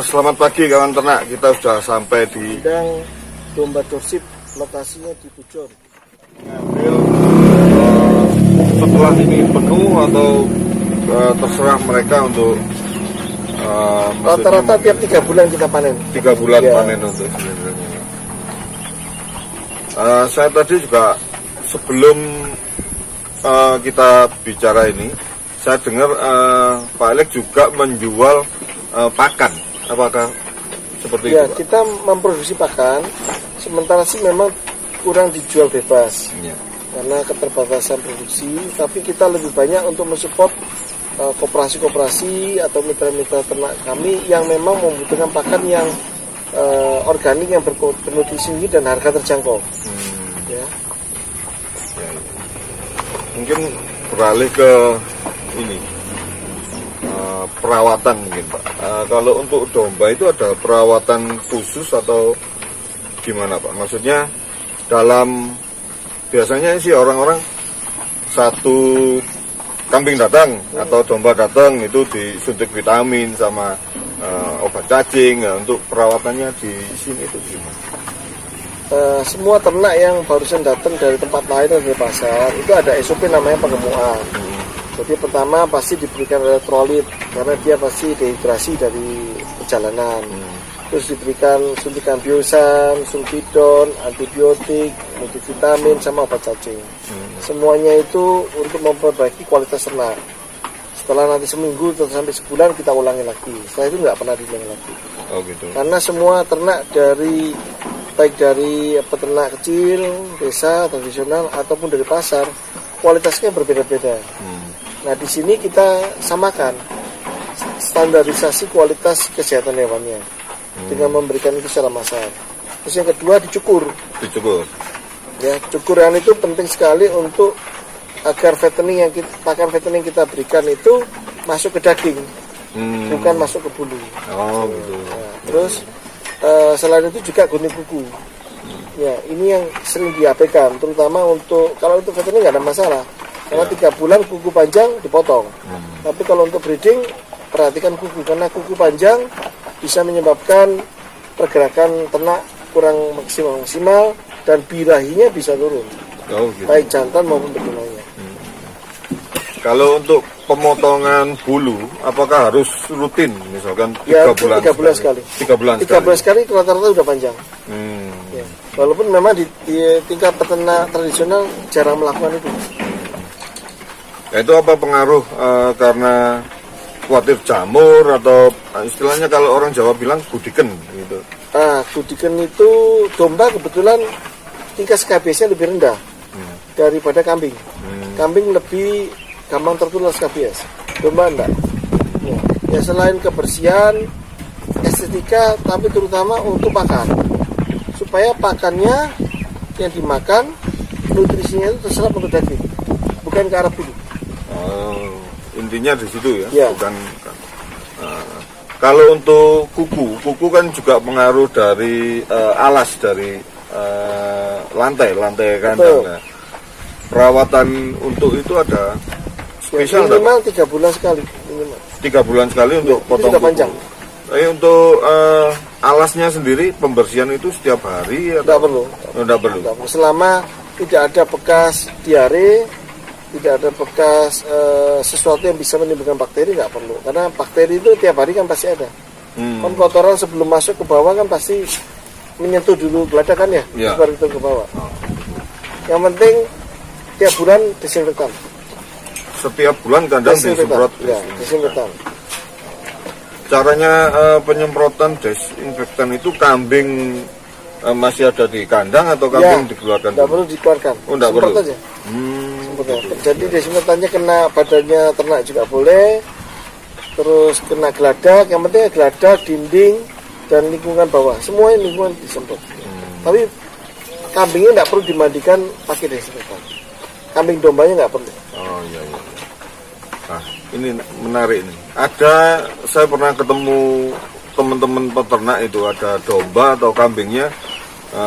Selamat pagi kawan ternak, kita sudah sampai di kandang domba Dorsit, lokasinya di Pujon. Setelah ini penuh atau terserah mereka untuk rata-rata tiap 3 bulan kita panen. 3 bulan ya. Panen untuk sebenarnya. Saya tadi juga sebelum kita bicara ini, saya dengar Pak Alex juga menjual pakan. Apakah seperti ya, itu, Pak? kita memproduksi pakan, sementara sih memang kurang dijual bebas Ya. karena keterbatasan produksi. Tapi kita lebih banyak untuk mensupport koperasi-koperasi atau mitra-mitra ternak kami yang memang membutuhkan pakan yang organik, yang bernutrisi tinggi dan harga terjangkau. Ya. Ya. Mungkin beralih ke ini. Perawatan mungkin, Pak. Kalau untuk domba itu ada perawatan khusus atau gimana, Pak? Maksudnya biasanya sih orang-orang satu kambing datang atau domba datang itu disuntik vitamin sama obat cacing. Untuk perawatannya di sini itu gimana? Semua ternak yang barusan datang dari tempat lain dari pasar itu ada SOP namanya pengemuan. Jadi pertama pasti diberikan elektrolit karena dia pasti dehidrasi dari perjalanan. Terus diberikan suntikan biosan, sulfidon, antibiotik, multivitamin sama obat cacing. Semuanya itu untuk memperbaiki kualitas ternak. Setelah nanti seminggu atau sampai sebulan kita ulangi lagi. Setelah itu nggak pernah diulangi lagi. Oh gitu. Karena semua ternak baik dari peternak kecil, desa, tradisional ataupun dari pasar, kualitasnya berbeda-beda. Nah di sini kita samakan standarisasi kualitas kesehatan hewannya dengan memberikan itu secara massal. Terus yang kedua dicukur. Ya, cukuran itu penting sekali untuk agar pakan fattening yang kita berikan itu masuk ke daging, bukan masuk ke bulu. Oh gitu. Nah, terus selain itu juga gunting kuku. Ya, ini yang sering diabaikan, terutama kalau untuk fattening nggak ada masalah. Karena 3 bulan kuku panjang dipotong. Tapi kalau untuk breeding, perhatikan kuku. Karena kuku panjang bisa menyebabkan pergerakan ternak kurang maksimal dan birahinya bisa turun. Oh, gitu. Baik jantan maupun betinanya. Kalau untuk pemotongan bulu, apakah harus rutin? Misalkan 3 Ya, bulan 3 bulan sekali. 3 bulan 3 bulan sekali rata-rata udah panjang. Ya. Walaupun memang di tingkat peternak tradisional jarang melakukan itu. Ya, itu apa pengaruh karena khawatir jamur atau istilahnya kalau orang Jawa bilang gudiken gitu. Gudiken itu domba kebetulan tingkat skabiesnya lebih rendah daripada kambing. Kambing lebih gampang tertular skabies, domba enggak. Ya selain kebersihan, estetika, tapi terutama untuk pakan, supaya pakannya yang dimakan nutrisinya itu terserap untuk daging, bukan ke arah bulu. Intinya di situ ya, Ya. bukan. Kalau untuk kuku kan juga pengaruh dari alas dari lantai kandang. Nah, perawatan untuk itu ada spesial ya, minimal 3 bulan sekali. Minimal. 3 bulan sekali untuk Ya, potong sudah kuku. panjang. Untuk alasnya sendiri pembersihan itu setiap hari atau? Tidak perlu. Tidak perlu. Selama tidak ada bekas diare, tidak ada bekas sesuatu yang bisa menimbulkan bakteri, nggak perlu. Karena bakteri itu tiap hari kan pasti ada. Kan kotoran sebelum masuk ke bawah kan pasti menyentuh dulu geladak kan ya, baru itu ke bawah. Yang penting tiap bulan disinfektan. Setiap bulan kandang disemprot. Ya, disinfektan. Caranya penyemprotan desinfektan itu kambing masih ada di kandang atau kambing dikeluarkan? Tidak perlu dikeluarkan. Oh, tidak perlu. Aja. Jadi desinfektannya kena badannya ternak juga boleh. Terus kena geladak, yang penting geladak, dinding, dan lingkungan bawah. Semua lingkungan disemprot. Tapi kambingnya tidak perlu dimandikan pakai desinfektan. kambing dombanya nggak perlu. Oh iya. Nah, ini menarik nih. Saya pernah ketemu teman-teman peternak itu, ada domba atau kambingnya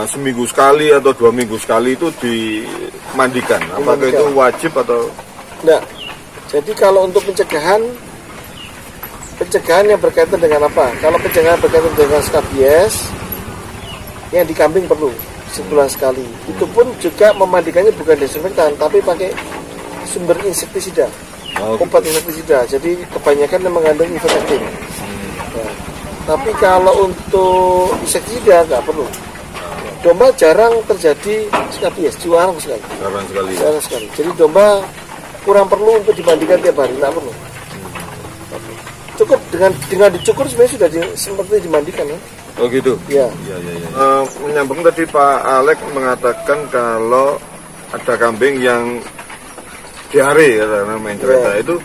seminggu sekali atau 2 minggu sekali itu dimandikan. Apakah itu wajib atau? Enggak. Jadi kalau untuk pencegahan yang berkaitan dengan apa? Kalau pencegahan berkaitan dengan skabies, yang di kambing perlu sebulan sekali. Itu pun juga memandikannya bukan desinfektan, tapi pakai sumber insektisida, obat insektisida. Jadi kebanyakan yang mengandung ivermectin. Nah, tapi kalau untuk insektisida nggak perlu. Domba jarang terjadi skabies, jarang sekali. Jarang sekali. Jadi domba kurang perlu untuk dimandikan tiap hari, nggak perlu. Cukup dengan dicukur sebenarnya sudah seperti dimandikan ya. Oh gitu. Ya. Menyambung tadi Pak Alex mengatakan kalau ada kambing yang diare ya namanya cerita itu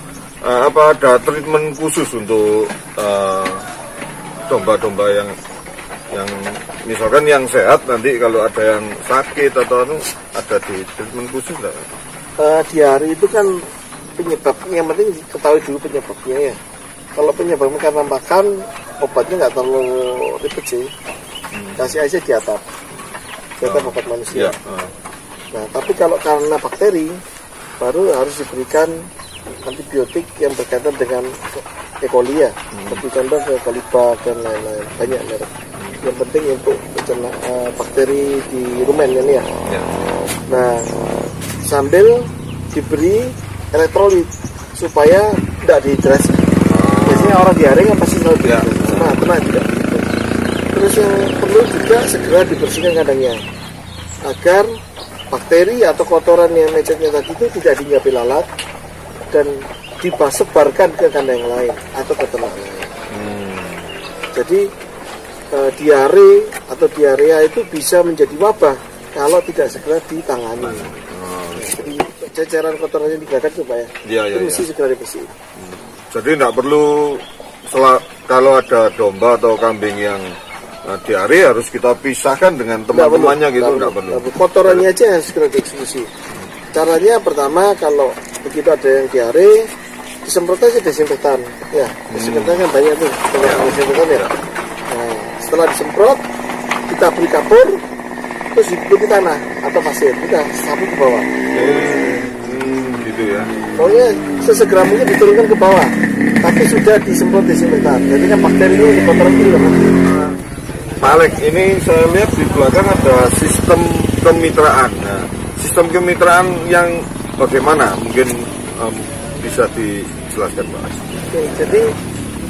apa ada treatment khusus untuk domba-domba yang misalkan yang sehat, nanti kalau ada yang sakit atau ada di treatment khusus enggak? Diare itu kan penyebabnya, yang penting ketahui dulu penyebabnya ya. Kalau penyebabnya karena makan, obatnya nggak terlalu ribet sih. Kasih aja di atap obat manusia. Nah, tapi kalau karena bakteri, baru harus diberikan antibiotik yang berkaitan dengan E. coli ya. Seperti contoh ke kolibak dan lain-lain, banyak merek. Yang penting untuk mencerna bakteri di rumen ini ya. Nah, sambil diberi elektrolit supaya tidak dehidrasi. Biasanya orang diare kan pasti selalu tenang tidak. Terus yang perlu juga segera dibersihkan kandangnya agar bakteri atau kotoran yang lecetnya tadi itu tidak dinyapin lalat dan disebarkan ke kandang yang lain atau ke ternak lain. Jadi diare atau diarea itu bisa menjadi wabah kalau tidak segera ditangani. Jadi jajaran kotorannya digagat tuh Pak ya. Itu mesti segera dibersihin. Jadi tidak perlu kalau ada domba atau kambing yang diare harus kita pisahkan dengan teman-temannya gitu, tidak perlu. Kotorannya aja harus segera dieksekusi. Caranya pertama, kalau begitu ada yang diare, disemprot aja desinfektan. Ya, desinfektan kan banyak tuh, desinfektan ya. Nah, setelah disemprot, kita beri kapur, terus diikuti tanah atau pasir, kita sapu ke bawah. Gitu ya. Pokoknya sesegera mungkin diturunkan ke bawah, tapi sudah disemprot desinfektan. Jadi kan bakteri ini kotoran itu sudah mati. Pak Alex, ini saya lihat di belakang ada sistem kemitraan. Nah, sistem kemitraan yang bagaimana? Mungkin bisa dijelaskan Pak. Oke, jadi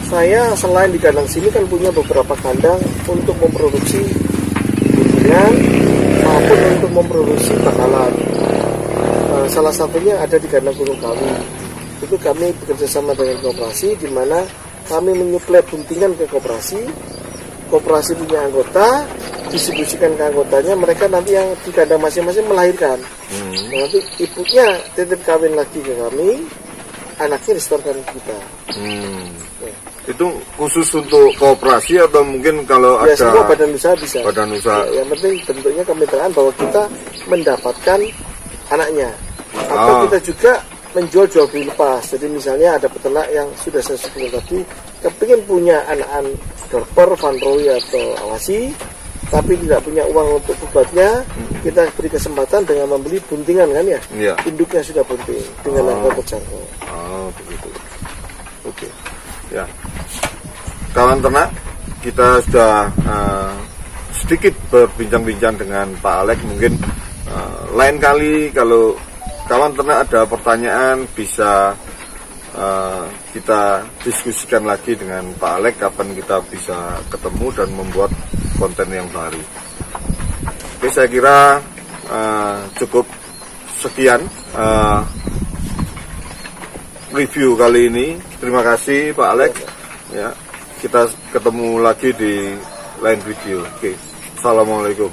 saya selain di kandang sini kan punya beberapa kandang untuk memproduksi gunungan maupun untuk memproduksi bakalan. Salah satunya ada di kandang Gunung Kawi. Itu kami bekerja sama dengan koperasi, di mana kami menyuplai buntingan ke koperasi. Koperasi punya anggota, distribusikan ke anggotanya. Mereka nanti yang di kandang masing-masing melahirkan. Nanti ibunya titip kawin lagi ke kami, anaknya disetorkan ke kita. Ya. Itu khusus untuk koperasi atau mungkin kalau ya, ada semua badan usaha bisa. Badan usaha. Ya, yang penting bentuknya kemitraan bahwa kita mendapatkan anaknya. Atau kita juga menjual beli lepas. Jadi misalnya ada peternak yang sudah saya sebutkan tadi, kepingin punya anakan dorper, Van Roy atau Awasi, tapi tidak punya uang untuk obatnya, kita beri kesempatan dengan membeli buntingan kan ya. Induknya sudah bunting dengan harga terjangkau. Begitu. Oke. Ya. Kawan ternak, kita sudah sedikit berbincang-bincang dengan Pak Alex. Mungkin lain kali kalau kawan ternak ada pertanyaan bisa kita diskusikan lagi dengan Pak Alex kapan kita bisa ketemu dan membuat konten yang baru. Oke, saya kira cukup sekian review kali ini. Terima kasih Pak Alex. Ya, kita ketemu lagi di lain video. Oke, assalamualaikum.